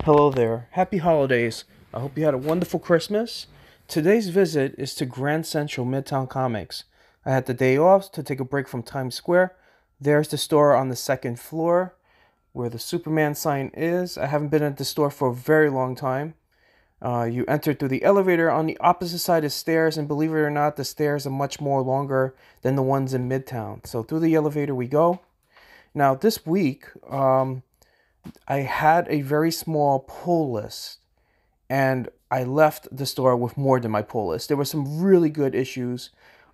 Hello there. Happy holidays. I hope you had a wonderful Christmas. Today's visit is to Grand Central Midtown Comics. I had the day off to take a break from Times Square. There's the store on the second floor where the Superman sign is. I haven't been at the store for a very long time. You enter through the elevator on the opposite side of stairs, and believe it or not, the stairs are much more longer than the ones in Midtown. So through the elevator we go. Now this week, I had a very small pull list, and I left the store with more than my pull list. There were some really good issues.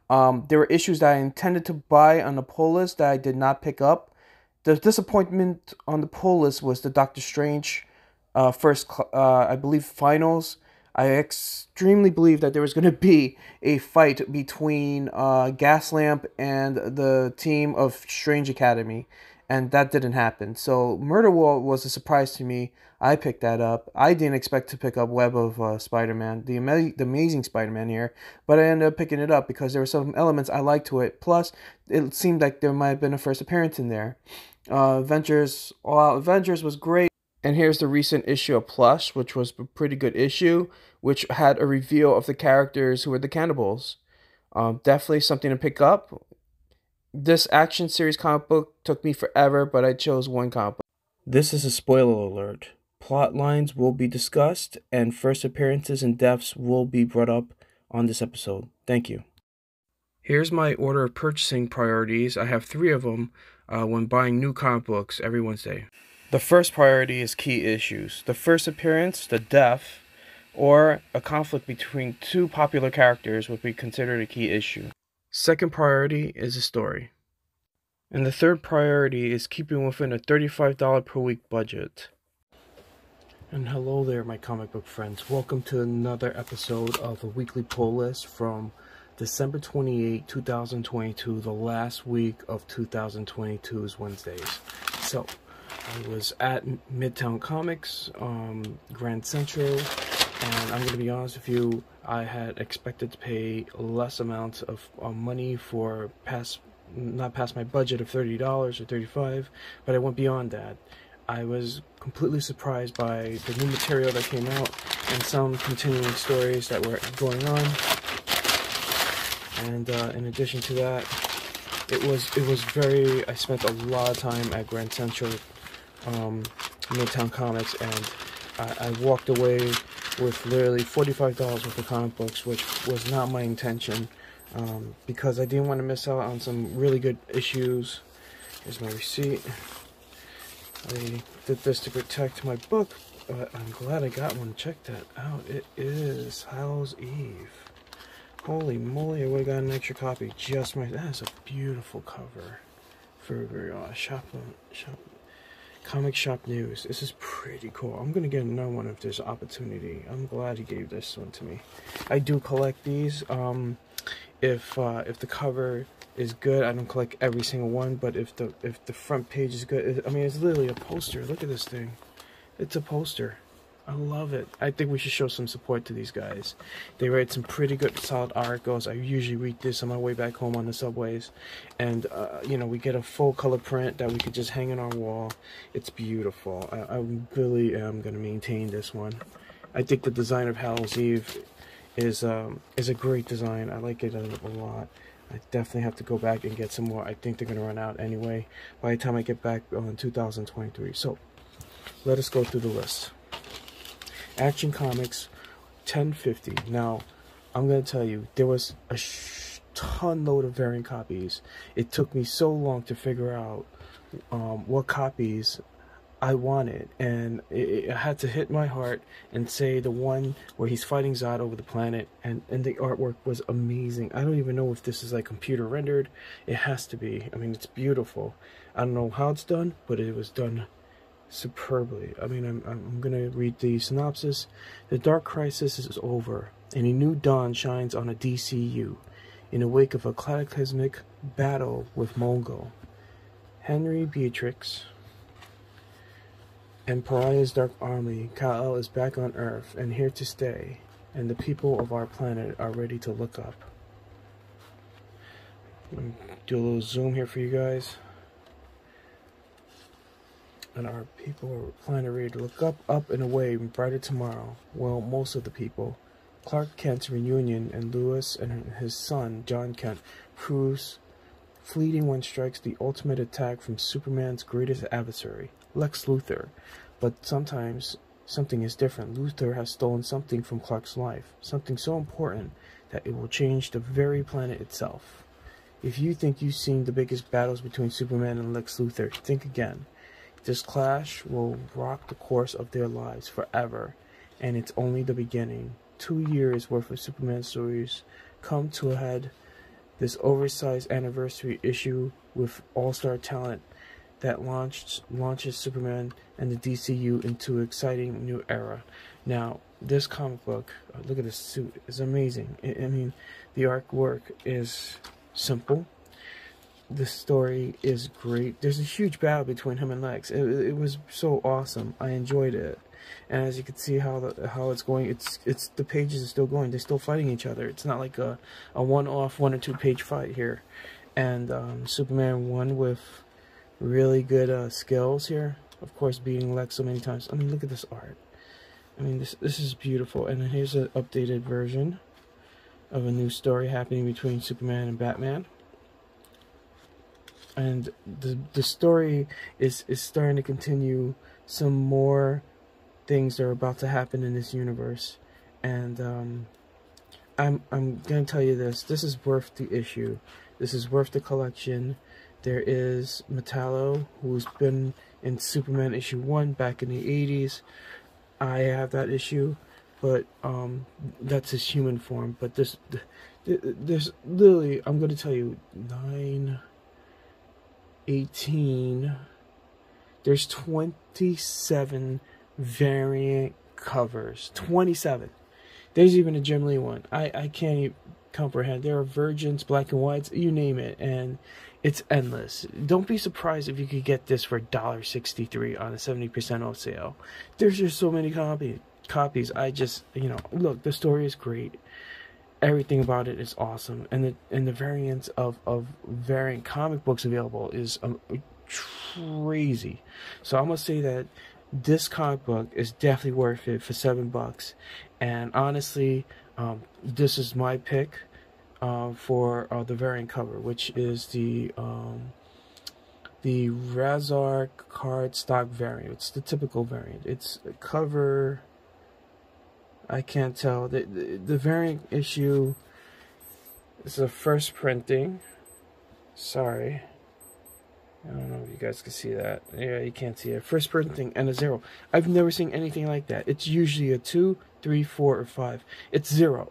There were issues that I intended to buy on the pull list that I did not pick up. The disappointment on the pull list was the Doctor Strange I believe, finals. I extremely believe that there was going to be a fight between Gaslamp and the team of Strange Academy, and that didn't happen. So Murder Wall was a surprise to me. I picked that up. I didn't expect to pick up Web of Spider-Man, the Amazing Spider-Man here, but I ended up picking it up because there were some elements I liked to it. Plus, it seemed like there might have been a first appearance in there. Avengers was great. And here's the recent issue of Plush, which was a pretty good issue, which had a reveal of the characters who were the cannibals. Definitely something to pick up. This action series comic book took me forever, but I chose one comic book. This is a spoiler alert. Plot lines will be discussed, and first appearances and deaths will be brought up on this episode. Thank you. Here's my order of purchasing priorities. I have 3 of them when buying new comic books every Wednesday. The first priority is key issues. The first appearance, the death, or a conflict between 2 popular characters would be considered a key issue. Second priority is a story. And the third priority is keeping within a $35 per week budget. And hello there, my comic book friends. Welcome to another episode of the weekly pull list from December 28, 2022, the last week of 2022's Wednesdays. So, I was at Midtown Comics, Grand Central, and I'm going to be honest with you, I had expected to pay less amounts of money for not past my budget of $30 or $35, but I went beyond that. I was completely surprised by the new material that came out and some continuing stories that were going on. And in addition to that, I spent a lot of time at Grand Central Midtown Comics, and I walked away with literally $45 worth of comic books, which was not my intention, because I didn't want to miss out on some really good issues. Here's my receipt. I did this to protect my book, but I'm glad I got one. Check that out. It is Hallows Eve. Holy moly, I would have got an extra copy. That is a beautiful cover for Comic Shop News. This is pretty cool. I'm gonna get another one if there's opportunity. I'm glad he gave this one to me. I do collect these. If the cover is good, I don't collect every single one, but if the front page is good, I mean, it's literally a poster. Look at this thing. It's a poster. I love it. I think we should show some support to these guys. They write some pretty good, solid articles. I usually read this on my way back home on the subways. And, you know, we get a full color print that we could just hang on our wall. It's beautiful. I really am going to maintain this one. I think the design of Hallows Eve is a great design. I like it a lot. I definitely have to go back and get some more. I think they're going to run out anyway by the time I get back on 2023. So, let us go through the list. Action Comics 1050. Now, I'm going to tell you, there was a ton load of variant copies. It took me so long to figure out what copies I wanted, and I had to hit my heart and say the one where he's fighting Zod over the planet, and the artwork was amazing. I don't even know if this is like computer rendered. It has to be. I mean, it's beautiful. I don't know how it's done, but it was done superbly. I mean, I'm gonna read the synopsis. The Dark Crisis is over, and a new dawn shines on a DCU in the wake of a cataclysmic battle with Mongol. Henry Beatrix and Pariah's Dark Army, Kal-El is back on Earth and here to stay, and the people of our planet are ready to look up. Do a little zoom here for you guys. And our people are finally ready to look up and away and brighter tomorrow. Well, most of the people. Clark Kent's reunion and Lewis and his son, John Kent, proves fleeting one strikes the ultimate attack from Superman's greatest adversary, Lex Luthor. But sometimes something is different. Luthor has stolen something from Clark's life, something so important that it will change the very planet itself. If you think you've seen the biggest battles between Superman and Lex Luthor, think again. This clash will rock the course of their lives forever, and it's only the beginning. 2 years worth of Superman stories come to a head. This oversized anniversary issue with all-star talent that launches Superman and the DCU into an exciting new era. Now, this comic book, look at this suit, is amazing. I mean, the artwork is simple. The story is great. There's a huge battle between him and Lex. It was so awesome. I enjoyed it. And as you can see how it's going, it's the pages are still going. They're still fighting each other. It's not like a one-off 1 or 2 page fight here. And Superman won with really good skills here. Of course, beating Lex so many times. I mean, look at this art. I mean, this is beautiful. And then here's an updated version of a new story happening between Superman and Batman. And the story is starting to continue. Some more things are about to happen in this universe, and I'm gonna tell you this. This is worth the issue. This is worth the collection. There is Metallo, who's been in Superman issue 1 back in the 80s. I have that issue, but that's his human form. But there's literally, I'm gonna tell you, 9, 18, there's 27 variant covers. 27. There's even a Jim Lee one. I can't even comprehend. There are Virgins, black and whites, you name it, and it's endless. Don't be surprised if you could get this for $1.63 on a 70% off sale. There's just so many copies. I just, look, the story is great. Everything about it is awesome, and the variants of variant comic books available is crazy. So I'm gonna say that this comic book is definitely worth it for $7. And honestly, this is my pick for the variant cover, which is the Razor card stock variant. It's the typical variant. It's a cover. I can't tell. The variant issue is the first printing. Sorry. I don't know if you guys can see that. Yeah, you can't see it. First printing and a 0. I've never seen anything like that. It's usually a 2, 3, 4, or 5. It's 0.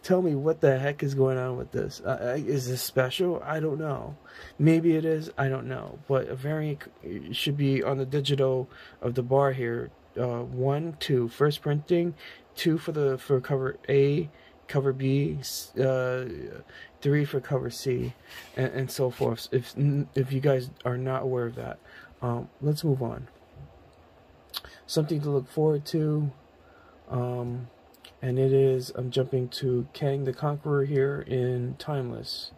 Tell me what the heck is going on with this. Is this special? I don't know. Maybe it is. I don't know. But a variant should be on the digital of the bar here. 1, 2. First printing. 2 for cover A, cover B, 3 for cover C, and so forth. If you guys are not aware of that, let's move on. Something to look forward to, and it is, I'm jumping to Kang the Conqueror here in Timeless.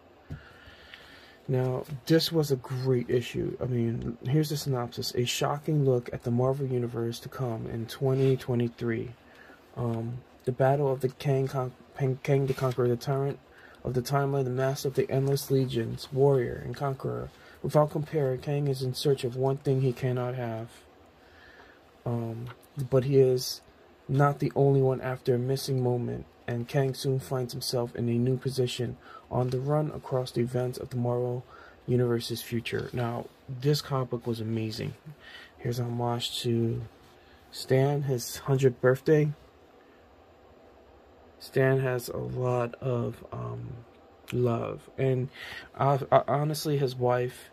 Now, this was a great issue. I mean, here's the synopsis: a shocking look at the Marvel Universe to come in 2023. The battle of the Kang the Conqueror, the tyrant of the timeline, the master of the endless legions, warrior and conqueror. Without compare, Kang is in search of one thing he cannot have. But he is not the only one after a missing moment, and Kang soon finds himself in a new position on the run across the events of the Marvel Universe's future. Now, this comic book was amazing. Here's a homage to Stan, his 100th birthday. Stan has a lot of love, and honestly, his wife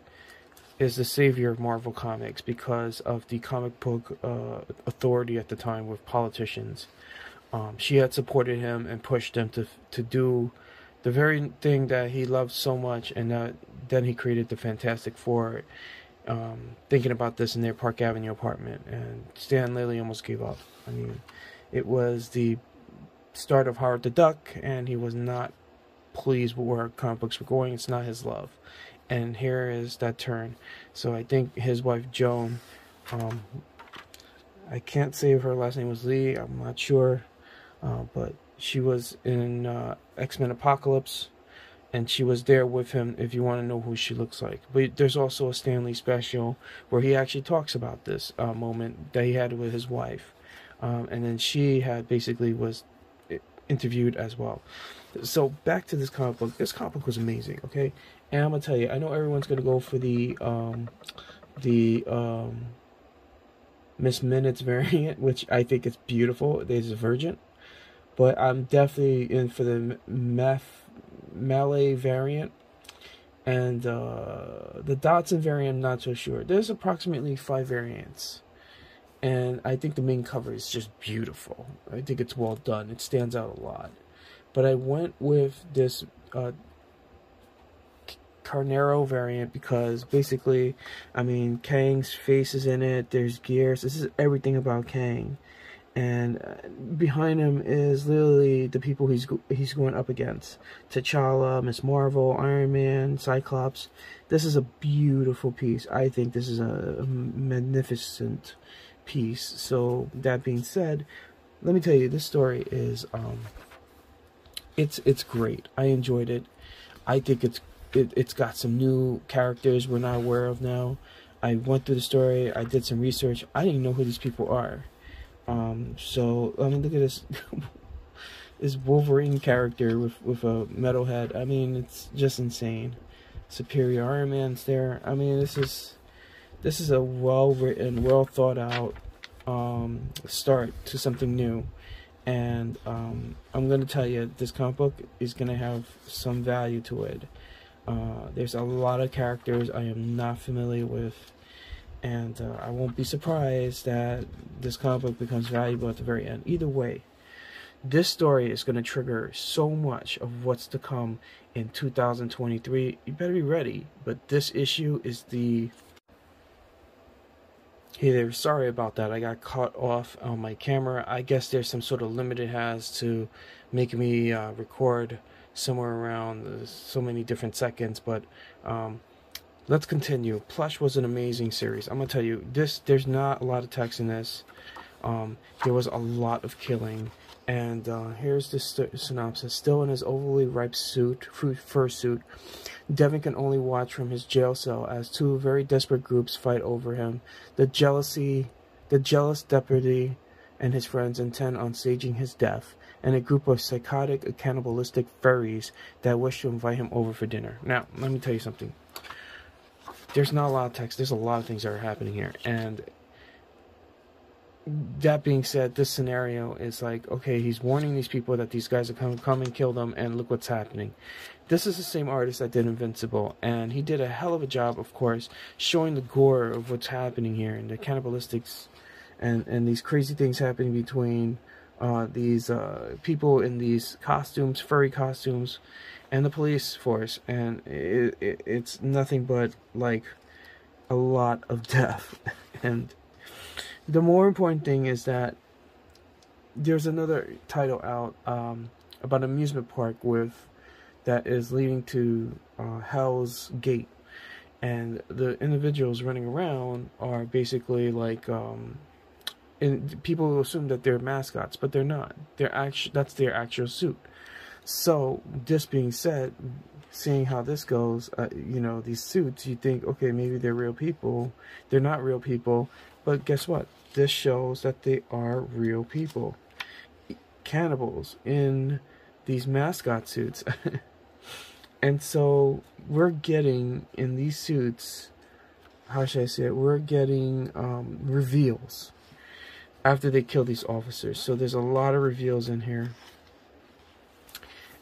is the savior of Marvel Comics because of the comic book authority at the time with politicians. She had supported him and pushed him to do the very thing that he loved so much, and then he created the Fantastic Four, thinking about this in their Park Avenue apartment, and Stan literally almost gave up. I mean, it was the start of Howard the Duck, and he was not pleased with where comic books were going. It's not his love, and here is that turn. So I think his wife Joan Um, I can't say if her last name was Lee. I'm not sure, but she was in X-Men Apocalypse, and she was there with him if you want to know who she looks like. But there's also a Stan Lee special where he actually talks about this moment that he had with his wife, and then she had basically was interviewed as well. So back to this comic book. This comic book was amazing, okay? And I'm gonna tell you, I know everyone's gonna go for the Miss Minutes variant, which I think is beautiful. There's Divergent, but I'm definitely in for the Malay variant, and the Dodson variant. I'm not so sure. There's approximately 5 variants, and I think the main cover is just beautiful. I think it's well done. It stands out a lot. But I went with this Carnero variant because basically, I mean, Kang's face is in it. There's gears. This is everything about Kang, and behind him is literally the people he's going up against: T'Challa, Miss Marvel, Iron Man, Cyclops. This is a beautiful piece. I think this is a magnificent piece. So that being said, let me tell you, this story is it's great. I enjoyed it. I think it's got some new characters we're not aware of now. I went through the story. I did some research. I didn't know who these people are. So I mean, look at this this Wolverine character with a metal head. I mean, it's just insane. Superior Iron Man's there. I mean, this is a well written, well thought out start to something new. And I'm gonna tell you, this comic book is gonna have some value to it. There's a lot of characters I am not familiar with, and I won't be surprised that this comic book becomes valuable at the very end. Either way, this story is going to trigger so much of what's to come in 2023. You better be ready. But this issue is the... Hey there, sorry about that. I got caught off on my camera. I guess there's some sort of limit it has to make me record somewhere around so many different seconds. But let's continue. Plush was an amazing series. I'm gonna tell you, there's not a lot of text in this. There was a lot of killing, and here's the synopsis. Still in his overly ripe fursuit, Devin can only watch from his jail cell as 2 very desperate groups fight over him. The jealous deputy and his friends intend on staging his death, and a group of psychotic, cannibalistic furries that wish to invite him over for dinner. Now, let me tell you something. There's not a lot of text. There's a lot of things that are happening here. And that being said, this scenario is like, okay, he's warning these people that these guys are come and kill them, and look what's happening. This is the same artist that did Invincible, and he did a hell of a job, of course, showing the gore of what's happening here, and the cannibalistics, and these crazy things happening between these people in these costumes, furry costumes, and the police force. And it's nothing but like a lot of death. And the more important thing is that there's another title out about an amusement park that is leading to Hell's Gate, and the individuals running around are basically like and people will assume that they're mascots, but they're not. That's their actual suit. So this being said, seeing how this goes, you know, these suits, you think, okay, maybe they're real people. They're not real people, but guess what? This shows that they are real people. Cannibals in these mascot suits. And so we're getting, in these suits, how should I say it? We're getting reveals after they kill these officers. So there's a lot of reveals in here.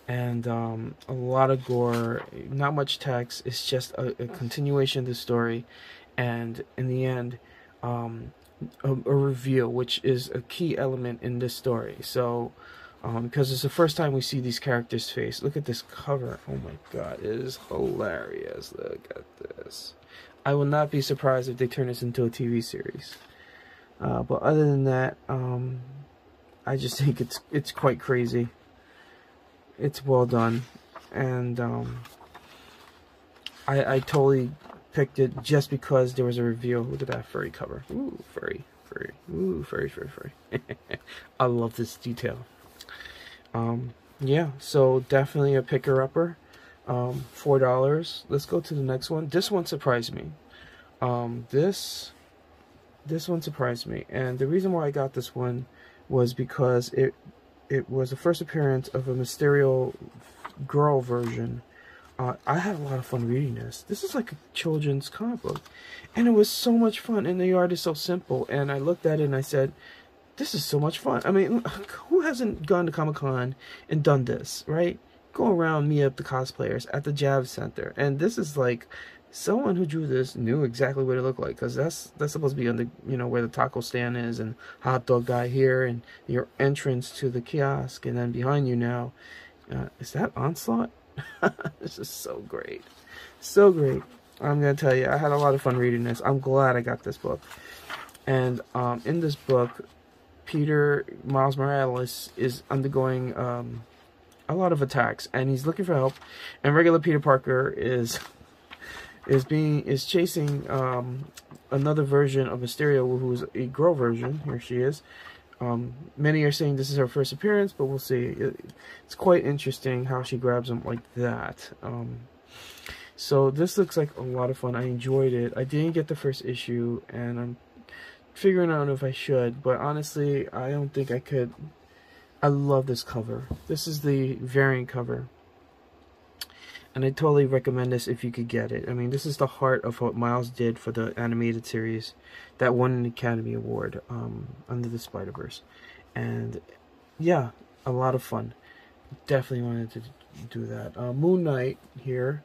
And a lot of gore, not much text. It's just a continuation of the story. And in the end, a reveal, which is a key element in this story. So, because it's the first time we see these characters' face. Look at this cover. Oh my god, it is hilarious. Look at this. I will not be surprised if they turn this into a TV series. But other than that, I just think it's quite crazy. It's well done, and I totally picked it just because there was a reveal. Look at that furry cover. Ooh, furry. Ooh, furry. I love this detail. Yeah, so definitely a picker-upper. $4. Let's go to the next one. This one surprised me. This one surprised me, and the reason why I got this one was because it was the first appearance of a Mysterio girl version. I had a lot of fun reading this. This is like a children's comic book, and it was so much fun, and the art is so simple, and I looked at it and I said, this is so much fun. I mean, who hasn't gone to Comic-Con and done this, right? Go around, meet up the cosplayers at the Javs Center, and this is like, someone who drew this knew exactly what it looked like, because that's supposed to be on the, you know, where the taco stand is, and hot dog guy here, and your entrance to the kiosk, and then behind you now, is that Onslaught? This is so great, so great. I'm gonna tell you, I had a lot of fun reading this. I'm glad I got this book, and in this book, Miles Morales is undergoing a lot of attacks, and he's looking for help, and regular Peter Parker is chasing another version of Mysterio, who's a girl version. Here she is. Many are saying this is her first appearance, but we'll see. It's quite interesting how she grabs him like that. So this looks like a lot of fun. I enjoyed it. I didn't get the first issue, and I'm figuring out if I should, but honestly, I don't think I could. I love this cover. This is the variant cover, and I totally recommend this if you could get it. I mean, this is the heart of what Miles did for the animated series that won an Academy Award, Under the Spider-Verse. And yeah, a lot of fun. Definitely wanted to do that. Moon Knight here.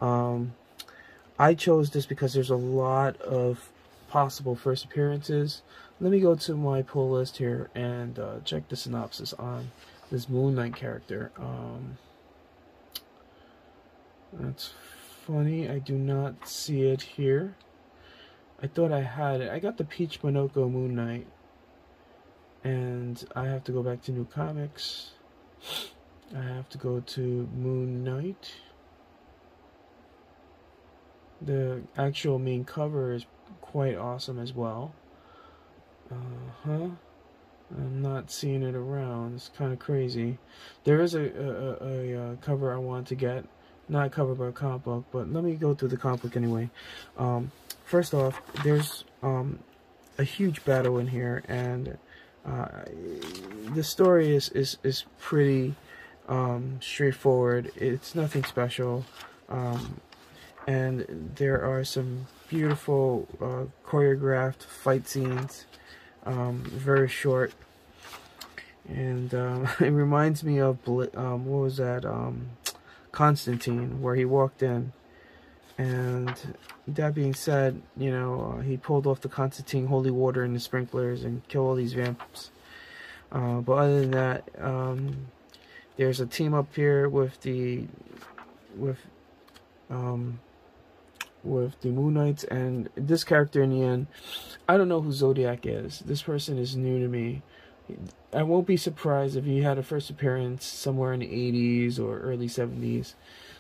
I chose this because there's a lot of possible first appearances. Let me go to my pull list here and check the synopsis on this Moon Knight character. That's funny, I do not see it here. I thought I had it. I got the Peach Monoko Moon Knight, and I have to go back to New Comics. I have to go to Moon Knight. The actual main cover is quite awesome as well. I'm not seeing it around. It's kind of crazy. There is a cover I want to get. Not a cover, but a comic book. But let me go through the comic book anyway. First off, there's a huge battle in here, and the story is pretty straightforward. It's nothing special, and there are some beautiful choreographed fight scenes, very short, and it reminds me of what was that, Constantine, where he walked in. And that being said, you know, he pulled off the Constantine holy water and the sprinklers and killed all these vamps. But other than that, there's a team up here with the Moon Knights, and this character in the end, I don't know who Zodiac is. This person is new to me. I won't be surprised if he had a first appearance somewhere in the 80s or early 70s.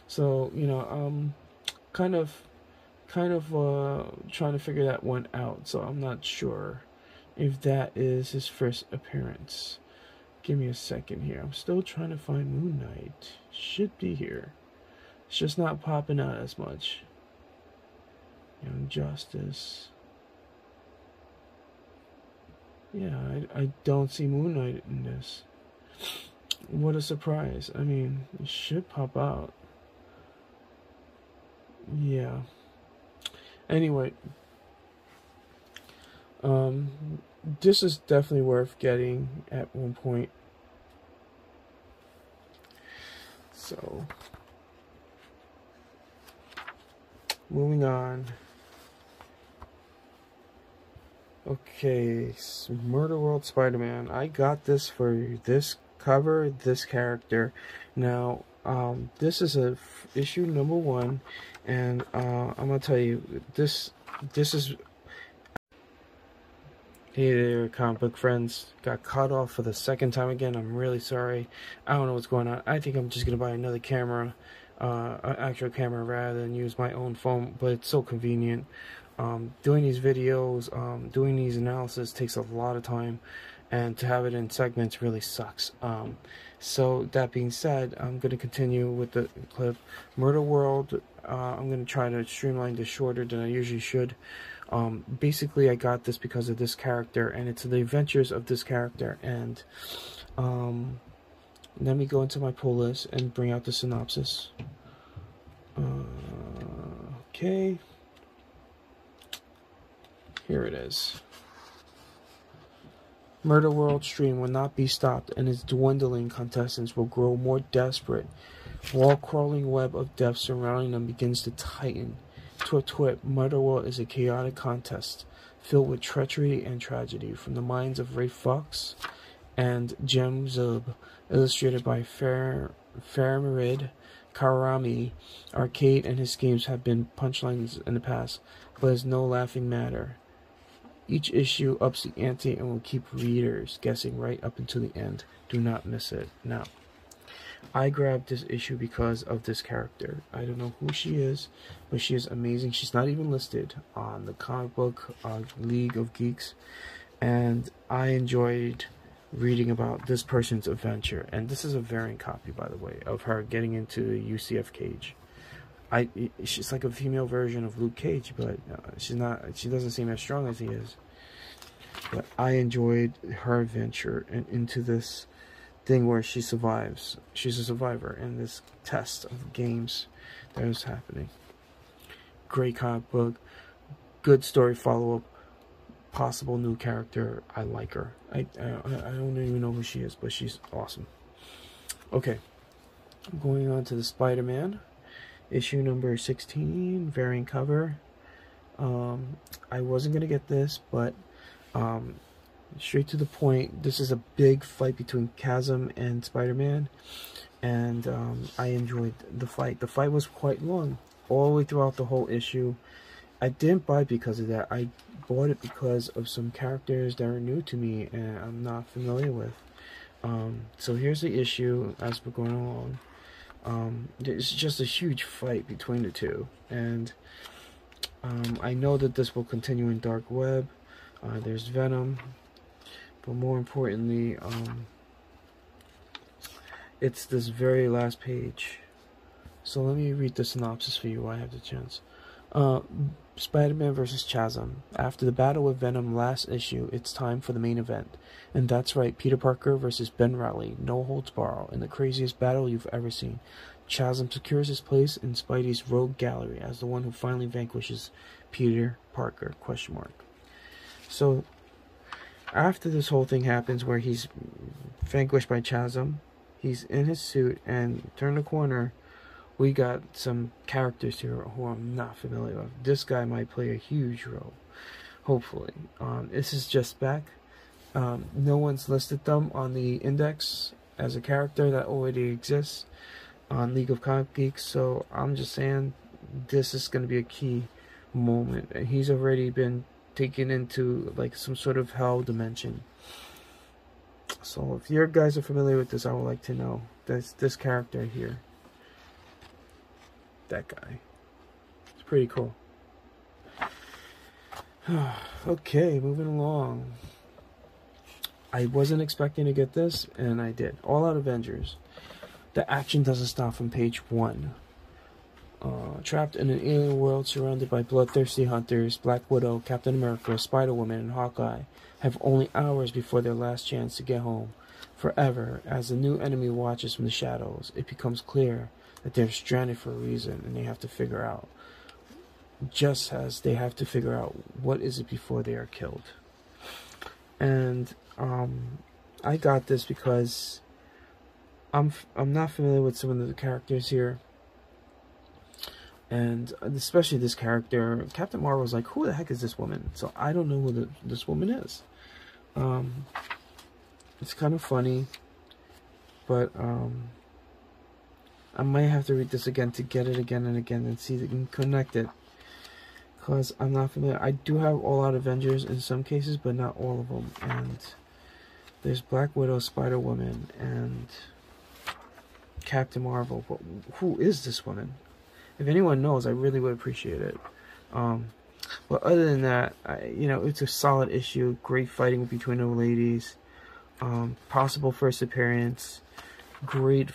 So, you know, kind of trying to figure that one out. So I'm not sure if that is his first appearance. Give me a second here. I'm still trying to find Moon Knight. Should be here. It's just not popping out as much. Young Justice. Yeah, I don't see Moon Knight in this. What a surprise. I mean, it should pop out. Yeah. Anyway, this is definitely worth getting at one point. So, moving on. Okay, Murder World Spider-Man. I got this for this cover, this character. Now, this is issue number 1, and I'm gonna tell you, this is. Hey there, comic book friends. Got cut off for the second time again. I'm really sorry. I don't know what's going on. I think I'm just gonna buy another camera. an actual camera rather than use my own phone, but it's so convenient. Doing these videos, doing these analysis takes a lot of time, and to have it in segments really sucks. So that being said, I'm going to continue with the clip. Murder World, I'm going to try to streamline this shorter than I usually should. Basically, I got this because of this character, and it's the adventures of this character. And let me go into my pull list and bring out the synopsis. Okay. Here it is. Murder World stream will not be stopped, and its dwindling contestants will grow more desperate. Wall-crawling web of death surrounding them begins to tighten. Twip twip, Murder World is a chaotic contest filled with treachery and tragedy from the minds of Ray Fox and Jem Zub, illustrated by Faramid Karami. Arcade and his games have been punchlines in the past, but is no laughing matter. Each issue ups the ante and will keep readers guessing right up until the end. Do not miss it. Now, I grabbed this issue because of this character. I don't know who she is, but she is amazing. She's not even listed on the comic book League of Geeks, and I enjoyed reading about this person's adventure. And this is a variant copy, by the way, of her getting into the UCF cage. She's like a female version of Luke Cage, but she doesn't seem as strong as he is. But I enjoyed her adventure into this thing where she survives. She's a survivor in this test of games that is happening. Great comic book, good story follow-up, possible new character. I like her. I don't even know who she is, but she's awesome. Okay, going on to the Spider-Man. Issue number 16, variant cover. I wasn't going to get this, but straight to the point, this is a big fight between Chasm and Spider-Man, and I enjoyed the fight. The fight was quite long, all the way throughout the whole issue. I didn't buy it because of that. I bought it because of some characters that are new to me and I'm not familiar with. So here's the issue as we're going along. It's just a huge fight between the two, and I know that this will continue in Dark Web. There's Venom, but more importantly, it's this very last page. So let me read the synopsis for you while I have the chance. Spider-Man vs. Chasm. After the battle with Venom last issue, it's time for the main event. And that's right, Peter Parker versus Ben Reilly. No holds barred in the craziest battle you've ever seen. Chasm secures his place in Spidey's rogue gallery as the one who finally vanquishes Peter Parker, ? So, after this whole thing happens where he's vanquished by Chasm, he's in his suit, and turn the corner, we got some characters here who I'm not familiar with. This guy might play a huge role, hopefully. This is just back. No one's listed them on the index as a character that already exists on League of Comic Geeks, so I'm just saying this is going to be a key moment. And he's already been taken into like some sort of hell dimension. So if you guys are familiar with this, I would like to know. That's this character here. That guy. It's pretty cool. Okay, moving along. I wasn't expecting to get this, and I did. All Out Avengers. The action doesn't stop from page 1. Trapped in an alien world surrounded by bloodthirsty hunters, Black Widow, Captain America, Spider-Woman, and Hawkeye have only hours before their last chance to get home. Forever, as the new enemy watches from the shadows, it becomes clear that they're stranded for a reason, and they have to figure out, just as they have to figure out what is it before they are killed. And I got this because I'm not familiar with some of the characters here, and especially this character. Captain Marvel was like, who the heck is this woman? So I don't know who this woman is. It's kind of funny, but I might have to read this again to get it again and again and see if I can connect it, because I'm not familiar. I do have All Out Avengers in some cases, but not all of them. And there's Black Widow, Spider-Woman, and Captain Marvel, but who is this woman? If anyone knows, I really would appreciate it. But other than that, it's a solid issue. Great fighting between the ladies. Possible first appearance. Great.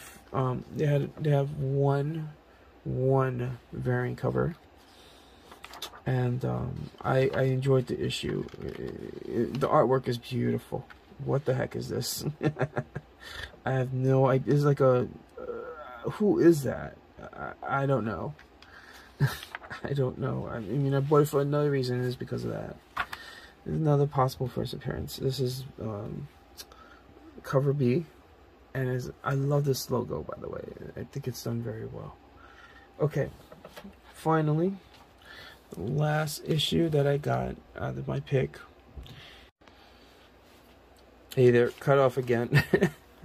They have one variant cover, and I enjoyed the issue. The artwork is beautiful. What the heck is this? I have no idea. It's like a who is that? I don't know. I don't know. I mean, I bought it for another reason. Is because of that. There's another possible first appearance. This is cover B, and I love this logo, by the way. I think it's done very well. Okay, finally, the last issue that I got out of my pick. Hey there, cut off again.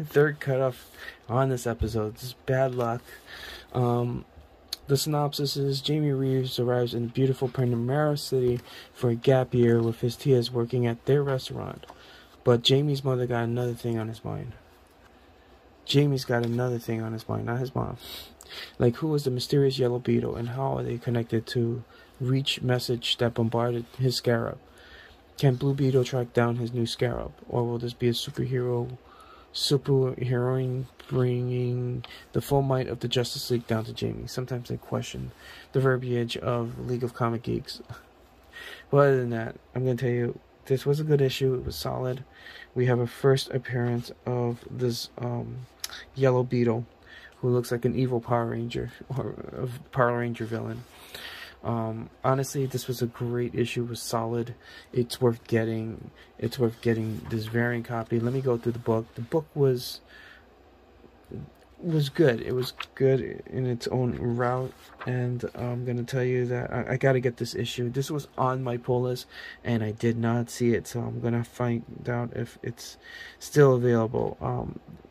Third cut off on this episode. This is bad luck. The synopsis is Jamie Reeves arrives in the beautiful Panamera City for a gap year with his tias working at their restaurant. But Jamie's mother got another thing on his mind. Jamie's got another thing on his mind, not his mom. Like, who was the mysterious yellow beetle and how are they connected to Reach message that bombarded his scarab? Can Blue Beetle track down his new scarab? Or will this be a superheroine bringing the full might of the Justice League down to Jamie? Sometimes I question the verbiage of League of Comic Geeks. But other than that, I'm going to tell you, this was a good issue. It was solid. We have a first appearance of this Yellow Beetle, who looks like an evil Power Ranger, or a Power Ranger villain. Honestly, this was a great issue. It was solid. It's worth getting. It's worth getting this variant copy. Let me go through the book. The book was good. It was good in its own route, and I'm gonna tell you that I gotta get this issue. This was on my pull list, and I did not see it, so I'm gonna find out if it's still available.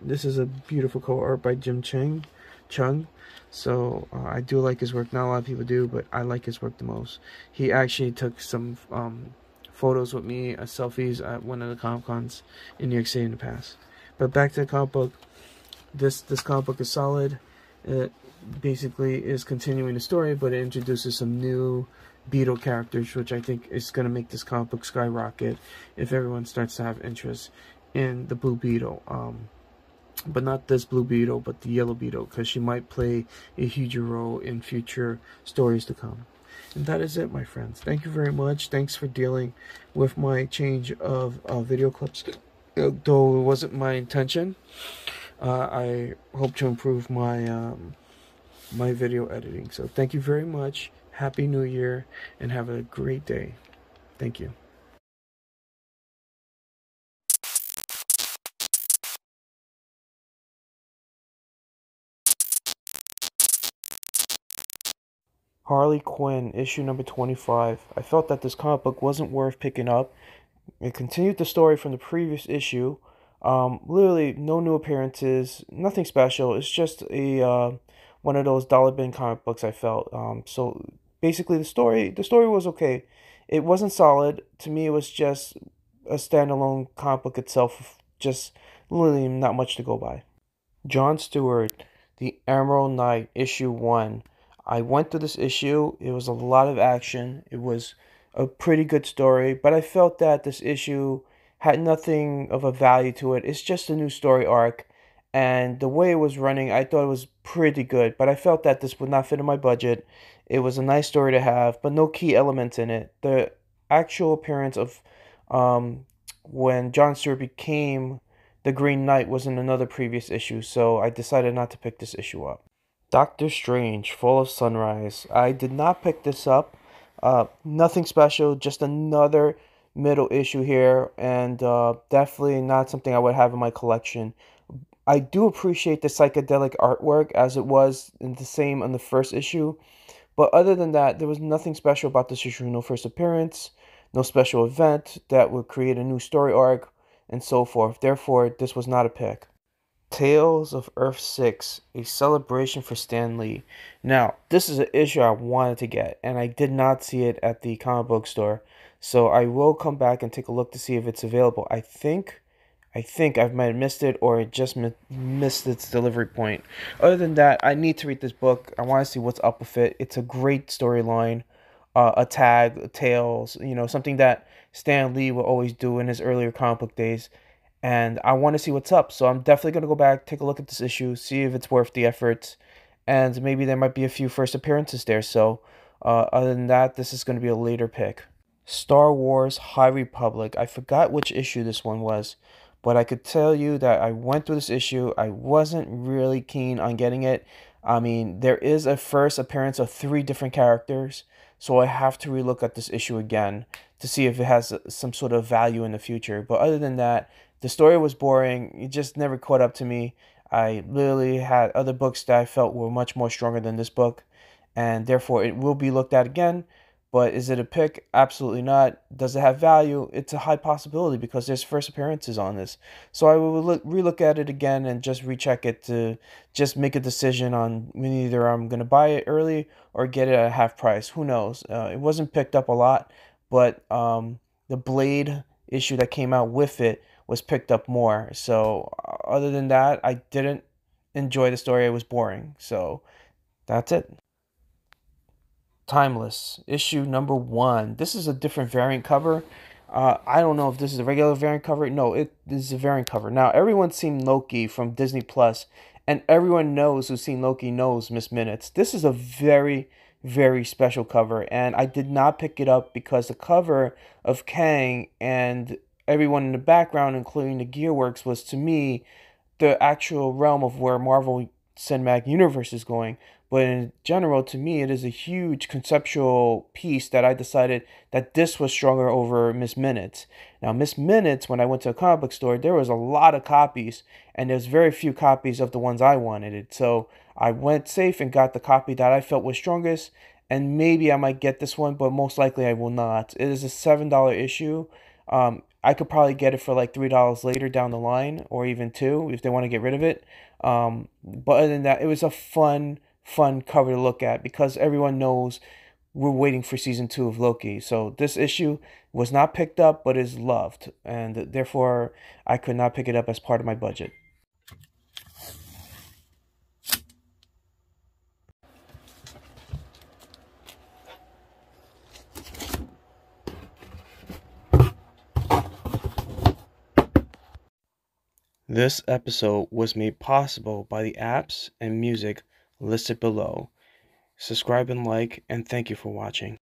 This is a beautiful cover art by Jim Chung. So I do like his work. Not a lot of people do, but I like his work the most. He actually took some photos with me, selfies at one of the Comic Cons in New York City in the past. But back to the comic book. This comic book is solid. It basically is continuing the story, but it introduces some new Beetle characters, which I think is going to make this comic book skyrocket if everyone starts to have interest in the Blue Beetle. But not this Blue Beetle, but the Yellow Beetle, because she might play a huge role in future stories to come. And that is it, my friends. Thank you very much. Thanks for dealing with my change of video clips, though it wasn't my intention. I hope to improve my my video editing. So thank you very much. Happy New Year, and have a great day. Thank you. Harley Quinn, issue number 25. I felt that this comic book wasn't worth picking up. It continued the story from the previous issue. Literally no new appearances, nothing special. It's just a one of those dollar bin comic books, I felt. So basically the story was okay. It wasn't solid. To me, it was just a standalone comic book itself, just literally not much to go by. John Stewart, The Emerald Knight, issue 1. I went through this issue. It was a lot of action. It was a pretty good story, but I felt that this issue had nothing of a value to it. It's just a new story arc, and the way it was running, I thought it was pretty good, but I felt that this would not fit in my budget. It was a nice story to have, but no key elements in it. The actual appearance of when John Stewart became the Green Knight was in another previous issue, so I decided not to pick this issue up. Doctor Strange, Fall of Sunrise. I did not pick this up. Nothing special, just another middle issue here, and definitely not something I would have in my collection. I do appreciate the psychedelic artwork as it was in the same on the first issue, but other than that, there was nothing special about this issue. No first appearance, no special event that would create a new story arc, and so forth. Therefore, this was not a pick. Tales of Earth-6, a celebration for Stan Lee. Now, this is an issue I wanted to get, and I did not see it at the comic book store, so I will come back and take a look to see if it's available. I think I think I might have missed it, or it just missed its delivery point. Other than that, I need to read this book. I want to see what's up with it. It's a great storyline, a tag, tales, something that Stan Lee would always do in his earlier comic book days. And I want to see what's up. So I'm definitely going to go back, take a look at this issue, see if it's worth the effort, and maybe there might be a few first appearances there. So other than that, this is going to be a later pick. Star Wars High Republic. I forgot which issue this one was, but I could tell you that I went through this issue. I wasn't really keen on getting it. I mean, there is a first appearance of 3 different characters, so I have to relook at this issue again to see if it has some sort of value in the future. But other than that, the story was boring. It just never caught up to me. I literally had other books that I felt were much more stronger than this book, and therefore it will be looked at again. But is it a pick? Absolutely not. Does it have value? It's a high possibility because there's first appearances on this. So I will relook at it again and just recheck it to just make a decision on when either I'm going to buy it early or get it at half price. Who knows? It wasn't picked up a lot, but the Blade issue that came out with it was picked up more. So other than that, I didn't enjoy the story. It was boring. So that's it. Timeless, issue number 1. This is a different variant cover. I don't know if this is a regular variant cover. No, it is a variant cover. Now, everyone's seen Loki from Disney Plus, and everyone knows who's seen Loki knows Miss Minutes. This is a very, very special cover, and I did not pick it up because the cover of Kang and everyone in the background, including the Gearworks, was to me the actual realm of where Marvel Cinematic Universe is going. But in general, to me, it is a huge conceptual piece that I decided that this was stronger over Miss Minutes. Now, Miss Minutes, when I went to a comic book store, there was a lot of copies, and there's very few copies of the ones I wanted. It. So I went safe and got the copy that I felt was strongest, and maybe I might get this one, but most likely I will not. It is a $7 issue. I could probably get it for like $3 later down the line, or even $2 if they want to get rid of it. But other than that, it was a fun cover to look at because everyone knows we're waiting for season 2 of Loki. So this issue was not picked up but is loved, and therefore I could not pick it up as part of my budget. This episode was made possible by the apps and music listed below. Subscribe and like, and thank you for watching.